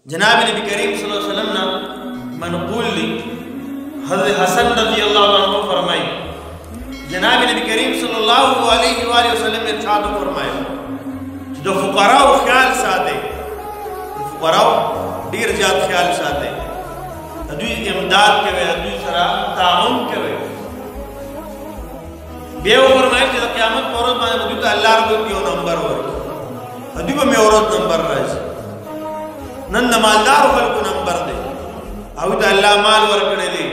جناب نبی کریم صلی اللہ علیہ وسلم نا منقول لی حضرت حسن رضی اللہ عنہ فرمائی جناب نبی کریم صلی اللہ علیہ وآلہ وسلم ارشاد فرمایا جو فقراء خیال ساتے فقراء دیر جات خیال ساتے ادوی امداد کے وے ادوی سرا تعاون کے وے بیو فرمایا کہ قیامت پورت مانے ادوی تو اللہ رب کیوں نمبر ورکی ادوی با میں عورت نمبر رائز نن مالدار خلق نمبر دے او تا اللہ مال ورکڑے دے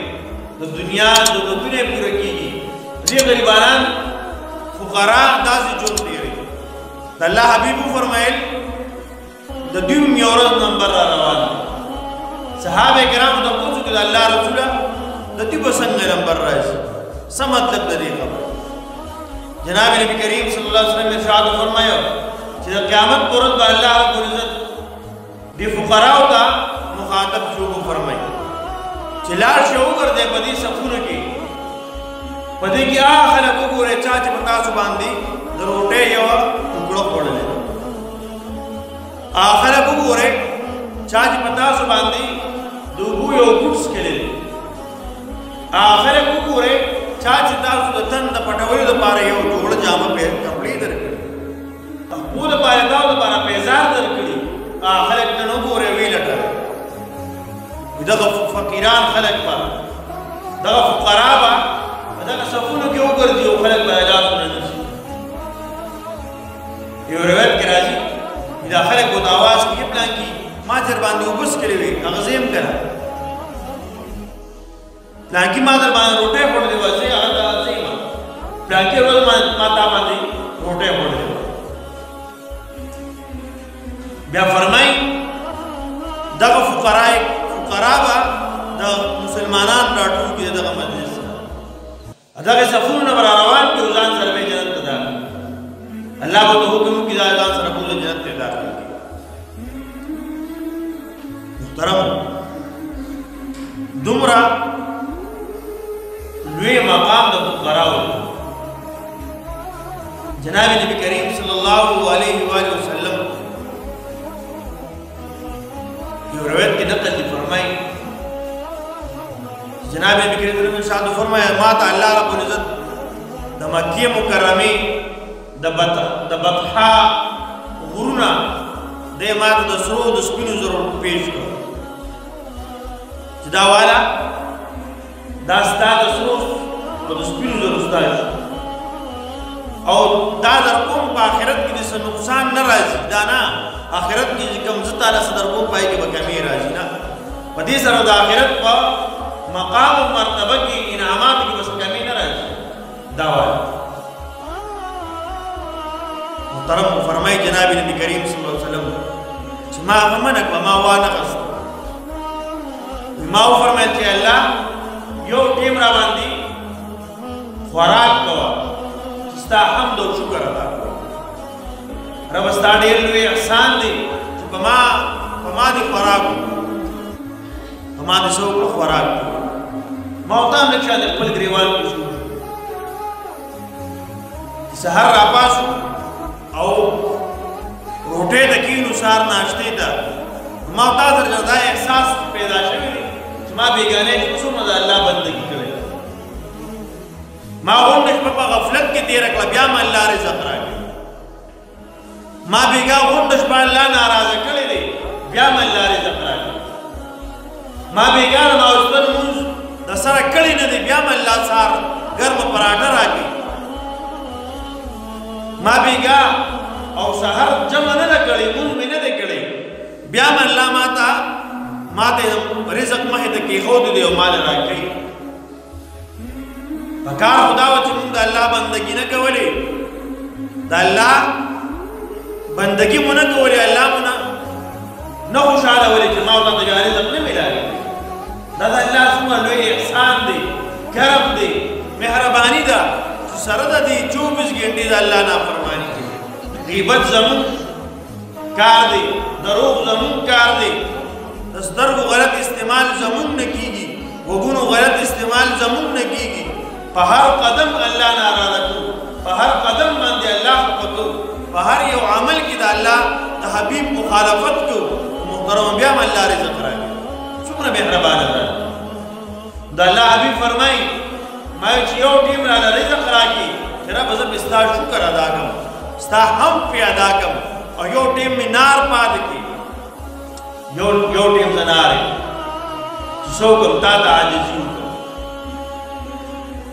تو دنیا دنیا پورا کی گی یہ غریبانان فقراء داسی جون دے رہی تا اللہ حبیبو فرمائل دا دیو میورد نمبر را روان صحابہ کرام دا پوچھو کہ اللہ رسولہ دا دیو بسنگ نمبر رائز سا مطلب دا دے خبر جناب نبی کریم صلی اللہ علیہ وسلم ارشاد فرمایا کہ قیامت پورت با اللہ رب العزت دی فقراء تا مخاطب شروع فرمائی چلار شروع کر دے بدی سفون کی بدی کی آخر کو گورے چاچ پتاسو باندی دروٹے یو ٹکڑوں پڑ لے آخر کو گورے چاچ پتاسو باندی دوگو یو کٹس کے لے آخر کو گورے چاچ تاسو دتن دا پٹوری دا پارے یو جوڑ جامع پہ کپڑی در کری پود پارے داو دا پارا پیزار در کری خلق ننو گورے ویلٹا دغا فقیران خلق پا دغا فقراء با دغا صفونو کے اوگر دیو خلق با اجازو ننسی یہ روایت کے راجی اذا خلق بود آواز کی پلان کی مادر باندی اوبس کے لئے اغزیم کرا پلان کی مادر باندی روٹے پڑ دے واسے اغزیم پلان کی روز ماتا باندی روٹے پڑ دے بیا فرمائی دغا فقراء با دا مسلمانان راٹھو کی دغا مجلس دغا صفون نبر آروان کی اوزان سر بے جنت داخل اللہ کو تو حکم کی اوزان سر بول جنت داخل محترم دمرا لوی مقام دا فقراء جناب نبی کریم صلی اللہ علیہ وآلہ وسلم روایت کی نقل دی فرمائی جناب نبی کریم صلی اللہ علیہ وسلم فرمایا ماتا اللہ رب العزت دا مکی مکرمی دا بطحا غرونا دے ماتا دا سرو دا سپینو ضرور پیش کرو جدا والا دا ستا دا سرو دا سپینو ضرور ستایش اور دا در کم پا آخرت کی جسے نقصان نہ رازی دانا آخرت کی کم زتا رہا صدر کو پائی کہ بکمی راجی نا پدی سر دا آخرت پا مقام و مرتبہ کی انعامات کی بس کمی نہ راجی دعوی محترم فرمائی جناب نبی کریم صلی اللہ علیہ وسلم چھ ما فمنک وما وانقص ما فرمائی چھے اللہ یو ٹیم را باندی خوراک کوا ستا حمد و شکر ادا کوا رب استا دیر لوی احسان دی پما دی خوراکو پما دی سوکلو خوراکو موتان نکشا دی قبل گریوان کو شکر سہر راپاسو او روٹے دکینو سار ناشتے دا موتا در جردائی احساس پیدا شوی دی ما بیگانے کسو مدہ اللہ بندگی کرے ما غنش پپا غفلت کی تیرک لبیام اللہ رزق راگی ما بیگا غنش پا اللہ ناراض کرے دے بیام اللہ رزق راگی ما بیگا نما اسپن موز دسر کڑی ندے بیام اللہ سار گرم پراٹھا راگی ما بیگا او سہر جمع ندا کڑی موز میں ندے کڑی بیام اللہ ماتے رزق محید کی خود دے و مال راگی فکار خدا وچی من دا اللہ بندگی نہ کولی دا اللہ بندگی منا کولی اللہ منا نہ خوشحال ولی چی موتا تجاری زبنے ملا گئی دا اللہ سمع لوی احسان دے کرم دے مہربانی دا سرد دی 24 گھنٹی دا اللہ نا فرمانی کی غیبت زمون کار دے دروغ زمون کار دے دستر کو غلط استعمال زمون نکی گی وگونو غلط استعمال زمون نکی گی پہر قدم اللہ ناراض کو پہر قدم مندے اللہ کو پہر یو عمل کی دا اللہ دا حبیب مخالفت کو محترم بیا هم الله رزق راکړي څومره مهربانه ده د الله حبیب فرمایي ما چې یو ټیم راله رزق راکړي چې رب زه پې ستا شکر ادا کړم ستا هم پې ادا کړم او یو ټیم مې نار پاتې کړي یو ټیم زه نارې چې څه وکړم تا ته عاجزي وکړم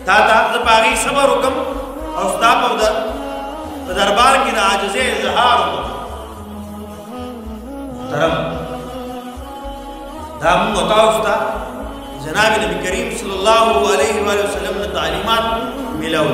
تا ته زه په هغې صبر وکړم او ستا په دربار کې د عاجزۍ اظهار وکړم محترم دا موږ تاسو ته جناب نبی کریم صلی الله علیه وسلم نه تعلیمات ملاو